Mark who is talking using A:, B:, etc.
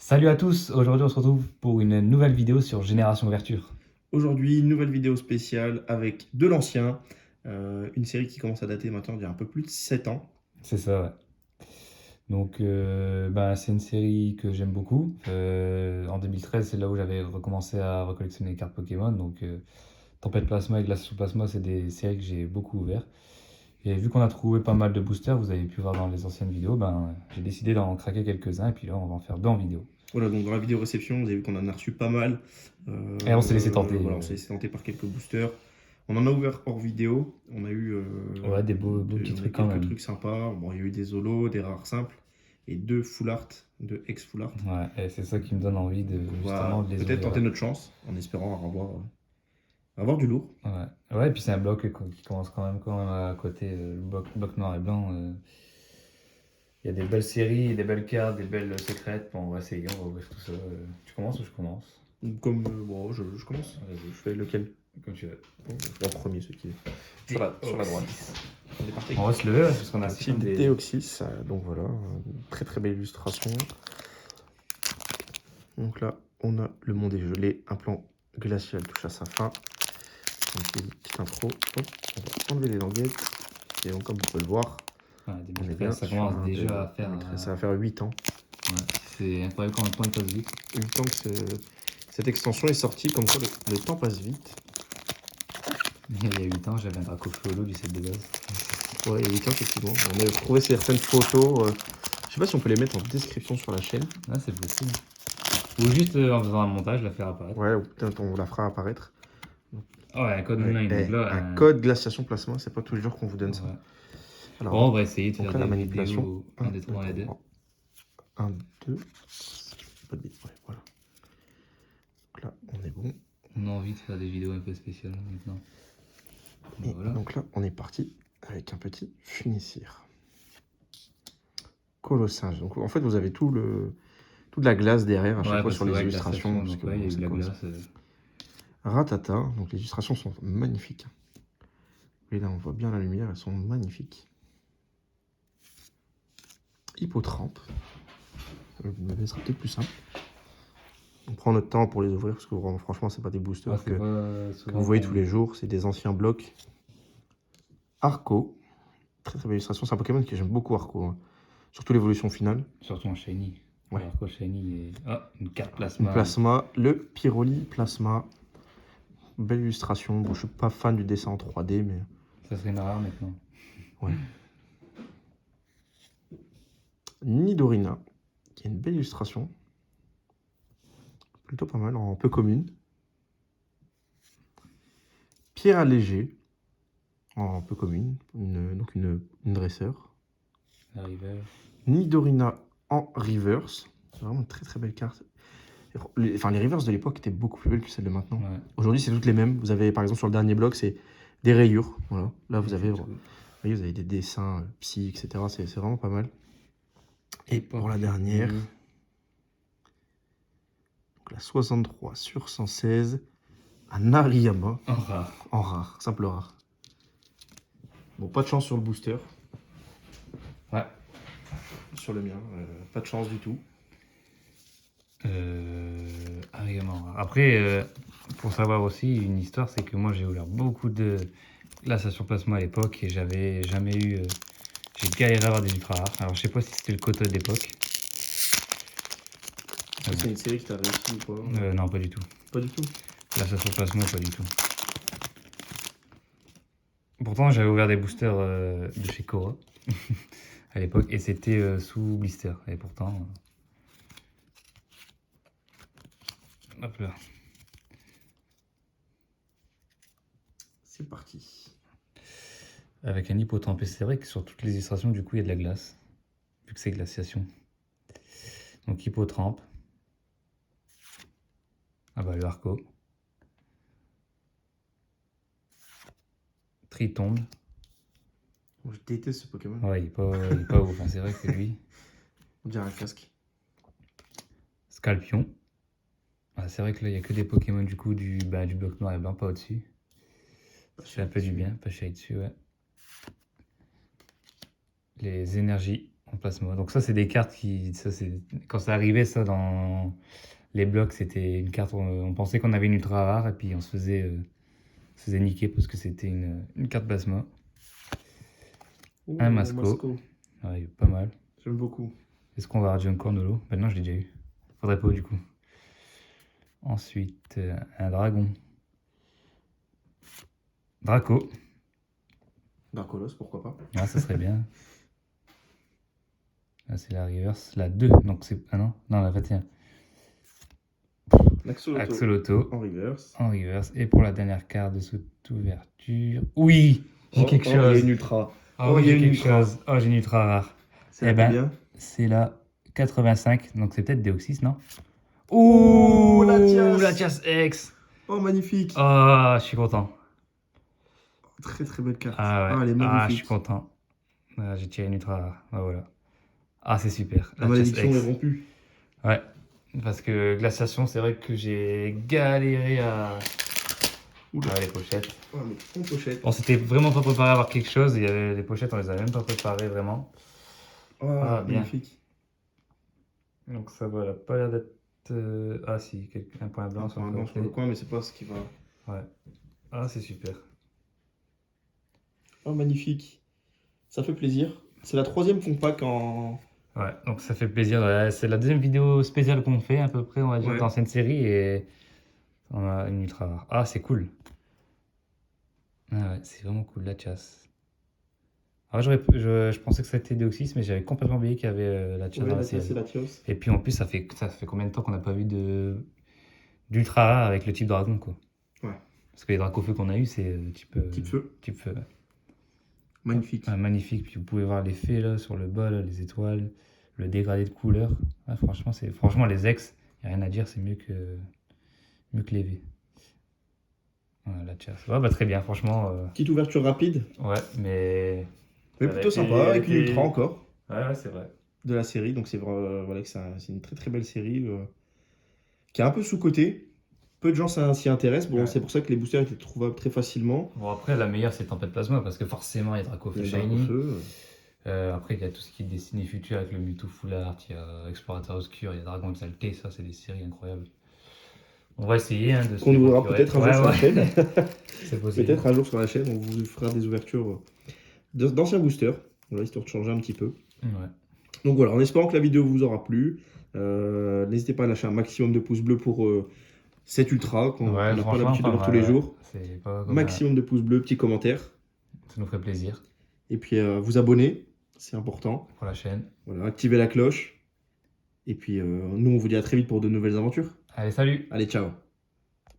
A: Salut à tous, aujourd'hui on se retrouve pour une nouvelle vidéo sur Génération Ouverture.
B: Aujourd'hui, une nouvelle vidéo spéciale avec de l'ancien, une série qui commence à dater maintenant d'il y a un peu plus de 7 ans.
A: C'est ça, ouais. Donc c'est une série que j'aime beaucoup. En 2013, c'est là où j'avais recommencé à recollectionner les cartes Pokémon. Donc Tempête Plasma et Glace sous Plasma, c'est des séries que j'ai beaucoup ouvert. Et vu qu'on a trouvé pas mal de boosters, vous avez pu voir dans les anciennes vidéos, j'ai décidé d'en craquer quelques-uns et puis là on va en faire deux en vidéo.
B: Voilà, donc dans la vidéo réception, vous avez vu qu'on en a reçu pas mal.
A: Et on s'est laissé tenter.
B: Voilà, on s'est laissé tenter par quelques boosters. On en a ouvert hors vidéo. On a eu
A: Ouais, des beaux petits
B: on a eu
A: trucs quand
B: quelques
A: même.
B: trucs sympas. Bon, il y a eu des holos, des rares simples et deux full art, deux ex full art.
A: Ouais, et c'est ça qui me donne envie de
B: Donc on
A: justement
B: va
A: de les
B: peut-être
A: ouvrir.
B: tenter notre chance en espérant avoir du lourd.
A: Ouais. Ouais, et puis c'est un bloc qui commence quand même à côté, le bloc noir et blanc. Il y a des belles séries, des belles cartes, des belles secrètes. Bon, on va essayer, on va ouvrir tout ça. Tu commences ou je commence?
B: Comme bon, je commence.
A: Vas-y,
B: Je fais lequel?
A: comme tu veux.
B: Bon, je vais en premier, celui qui est sur la droite. On est parti.
A: On va se lever là, parce qu'on a
B: Team
A: des...
B: Deoxys, donc voilà, très très belle illustration. Donc là, on a le monde est gelé, un plan glacial touche à sa fin. Donc, petite intro, hop, on va enlever les languettes. Et donc, comme vous pouvez le voir,
A: Ouais,
B: on est
A: 2013,
B: bien
A: ça
B: sur
A: commence
B: un
A: déjà à faire...
B: 2013. Ça va faire 8 ans.
A: ouais, c'est incroyable comment le temps il passe vite.
B: 8 ans que cette extension est sortie, comme quoi le temps passe vite.
A: Il y a 8 ans, j'avais un Dracofeu du set de base.
B: Ouais, il y a 8 ans, effectivement. On a retrouvé certaines photos. Je sais pas si on peut les mettre en description sur la chaîne.
A: Ouais, c'est possible. Ou juste en faisant un montage, la faire apparaître.
B: Ouais, ou peut-être on la fera apparaître.
A: Oh, ouais, un code
B: Ouais,
A: online, donc là...
B: un code glaciation plasma, c'est pas tous les jours qu'on vous donne ça.
A: Ouais.
B: Alors,
A: Bon, on va essayer de
B: donc
A: faire
B: là, la
A: des
B: manipulation.
A: vidéos 1, 2, 3 et 2.
B: 1, 2. Pas de bêtises, ouais, voilà. Donc là, on est bon.
A: On a envie de faire des vidéos un peu spéciales maintenant.
B: Et
A: Voilà.
B: donc là, on est parti avec un petit funissir. Colossinge. Donc en fait, vous avez toute la glace derrière à chaque fois
A: Ouais, parce
B: sur
A: que
B: les
A: ouais,
B: illustrations.
A: glaciation,
B: Parce
A: donc
B: que
A: ouais, il y a eu
B: c'est
A: de la
B: comme ça.
A: glace.
B: Ratata. Donc les illustrations sont magnifiques. Et là, on voit bien la lumière, elles sont magnifiques. Hippotrampe. Ce sera peut-être plus simple. On prend notre temps pour les ouvrir parce que franchement, c'est pas des boosters
A: Ouais,
B: que vous voyez tous les jours. C'est des anciens blocs. Arco. Très très belle illustration. C'est un Pokémon que j'aime beaucoup, Arco. Hein. Surtout l'évolution finale.
A: Surtout en shiny.
B: Ouais.
A: Alors quoi, shiny et... Ah, une carte plasma.
B: Une plasma. Le Pyroli Plasma. Belle illustration. Bon, je suis pas fan du dessin en 3D, mais...
A: Ça serait une rare maintenant.
B: Ouais. Nidorina. Qui a une belle illustration. Plutôt pas mal, en peu commune. Pierre allégé. En peu commune. Donc une dresseur.
A: La river.
B: Nidorina en reverse. C'est vraiment une très très belle carte. Les reverse de l'époque étaient beaucoup plus belles que celles de maintenant.
A: Ouais.
B: Aujourd'hui, c'est toutes les mêmes. Vous avez, par exemple, sur le dernier bloc, c'est des rayures. Voilà. Là, vous avez des dessins psy, etc. C'est vraiment pas mal. Et pour la dernière, donc la 63 sur 116, un Ariyama.
A: En rare.
B: En rare, simple rare. Bon, pas de chance sur le booster.
A: Ouais.
B: Sur le mien, pas de chance du tout.
A: Rare. Après, pour savoir aussi, une histoire, c'est que moi j'ai ouvert beaucoup de glaciation plasma à l'époque et j'avais jamais eu... j'ai galéré à avoir des ultra rares. Alors je sais pas si c'était le quota d'époque.
B: C'est une série que t'as réussi ou quoi?
A: Non, pas du tout.
B: Pas du tout.
A: Glaciation plasma, pas du tout. Pourtant, j'avais ouvert des boosters de chez Cora à l'époque et c'était sous blister. Et pourtant... hop là.
B: C'est parti.
A: Avec un hippotrampe. Et c'est vrai que sur toutes les illustrations, du coup, il y a de la glace. Vu que c'est glaciation. Donc hippotrampe. Ah bah le Arco. Tritombe.
B: Je déteste ce Pokémon.
A: Ouais, il est pas ouf. Hein. C'est vrai que lui.
B: On dirait un casque.
A: Scalpion. Ah, c'est vrai que là, il n'y a que des Pokémon du coup du bloc noir et blanc, pas au-dessus. Ça fait un peu du bien, pas chier dessus, ouais. Les énergies en plasma. Donc ça, c'est des cartes qui... Ça, quand ça arrivait, ça, dans les blocs, c'était une carte... On pensait qu'on avait une ultra rare, et puis on se faisait niquer parce que c'était une carte plasma.
B: Ouh,
A: Un Masco.
B: Masco.
A: Ouais, pas mal.
B: J'aime beaucoup.
A: Est-ce qu'on va avoir John Cornolo? Ben non, je l'ai déjà eu. Faudrait pas, du coup. Ensuite, un dragon. Draco.
B: Darkolos, pourquoi pas.
A: Ah, ça serait bien. Là, c'est la reverse. La 2. Donc c'est... Ah non? Non, la 21.
B: Axolotl.
A: Axolotl.
B: En reverse.
A: En reverse. Et pour la dernière carte de cette ouverture... Oui! J'ai quelque
B: Il y a
A: chose.
B: une ultra.
A: Ah
B: Oh,
A: oui,
B: il y a
A: j'ai
B: une
A: quelque
B: ultra.
A: chose. Oh, j'ai une ultra rare.
B: C'est
A: Eh
B: la
A: ben,
B: combien?
A: c'est la 85. Donc c'est peut-être Deoxys, non?
B: Oh, Latias.
A: Latias X.
B: Oh, magnifique.
A: Oh, je suis content.
B: Très très belle carte.
A: Ah ouais.
B: elle est
A: Ah, je
B: magnifique.
A: suis content. Ah, j'ai tiré une ultra rare. Ah, voilà. Ah, c'est super.
B: La
A: Latias
B: malédiction
A: X.
B: est rompue.
A: Ouais. Parce que Glaciation, c'est vrai que j'ai galéré à...
B: Oula.
A: les pochettes.
B: Oh, mais en pochette.
A: On s'était vraiment pas préparé à avoir quelque chose. Il y avait les pochettes, on les avait même pas préparées vraiment.
B: Oh,
A: Ah, bien.
B: magnifique.
A: Donc ça voilà, pas l'air d'être... Ah si, un point blanc sur
B: Un
A: le
B: blanc sur le
A: côté.
B: coin, mais c'est pas ce qui va.
A: Ouais. Ah, c'est super.
B: Oh, magnifique. Ça fait plaisir. C'est la 3e compact en.
A: Ouais, donc ça fait plaisir. Ouais, c'est la 2e vidéo spéciale qu'on fait à peu près, on va dire,
B: Ouais.
A: dans cette série. Et on a une ultra rare. Ah, c'est cool. Ah ouais, c'est vraiment cool, la chasse. Alors, je pensais que c'était Deoxys, mais j'avais complètement oublié qu'il y avait la chasse
B: Ouais,
A: dans la
B: Latias
A: série.
B: et Latios.
A: Et puis en plus, ça fait combien de temps qu'on n'a pas vu d'ultra rare avec le type dragon, quoi.
B: Ouais.
A: Parce que les dracofeux qu'on a eu, c'est type
B: feu.
A: Type feu. Ouais.
B: Magnifique.
A: Ouais, magnifique. Puis vous pouvez voir l'effet là sur le bas, là, les étoiles, le dégradé de couleur. Ouais, franchement les ex, y a rien à dire, c'est mieux que les V. Voilà, la chasse. Ouais, bah très bien, franchement.
B: Petite ouverture rapide,
A: Ouais, mais
B: mais
A: elle a
B: plutôt
A: été-
B: sympa,
A: elle
B: avec une
A: était-
B: ultra encore
A: Ouais, c'est vrai.
B: de la série. Donc c'est voilà que c'est une très très belle série qui est un peu sous-cotée. Peu de gens s'y intéressent. Bon,
A: Ouais.
B: c'est pour ça que les boosters étaient trouvables très facilement.
A: Bon, après, la meilleure, c'est Tempête Plasma, parce que forcément, il y a Dracofeu
B: Les
A: Shiny.
B: Dracofeu.
A: Après, il y a tout ce qui est Destiné Future avec le Mewtwo Full Art, il y a Explorateur Obscur, il y a Dragon Exalté, ça, c'est des séries incroyables. On va essayer de se
B: Qu'on
A: les
B: ouvrira
A: procurer.
B: peut-être un jour sur la chaîne.
A: C'est possible.
B: Peut-être un jour sur la chaîne, on vous fera des ouvertures d'anciens boosters. Voilà, histoire de changer un petit peu.
A: Ouais.
B: Donc voilà, en espérant que la vidéo vous aura plu. N'hésitez pas à lâcher un maximum de pouces bleus pour cette ultra qu'on
A: Ouais,
B: n'a pas
A: franchement,
B: l'habitude de
A: pas
B: voir tous
A: mal,
B: les
A: ouais.
B: jours.
A: C'est pas comme
B: Maximum de pouces bleus, petits commentaires.
A: ça nous ferait plaisir
B: Et puis vous abonner, c'est important.
A: pour la chaîne.
B: Voilà, activez la cloche. Et puis nous, on vous dit à très vite pour de nouvelles aventures.
A: Allez, salut!
B: Allez, ciao!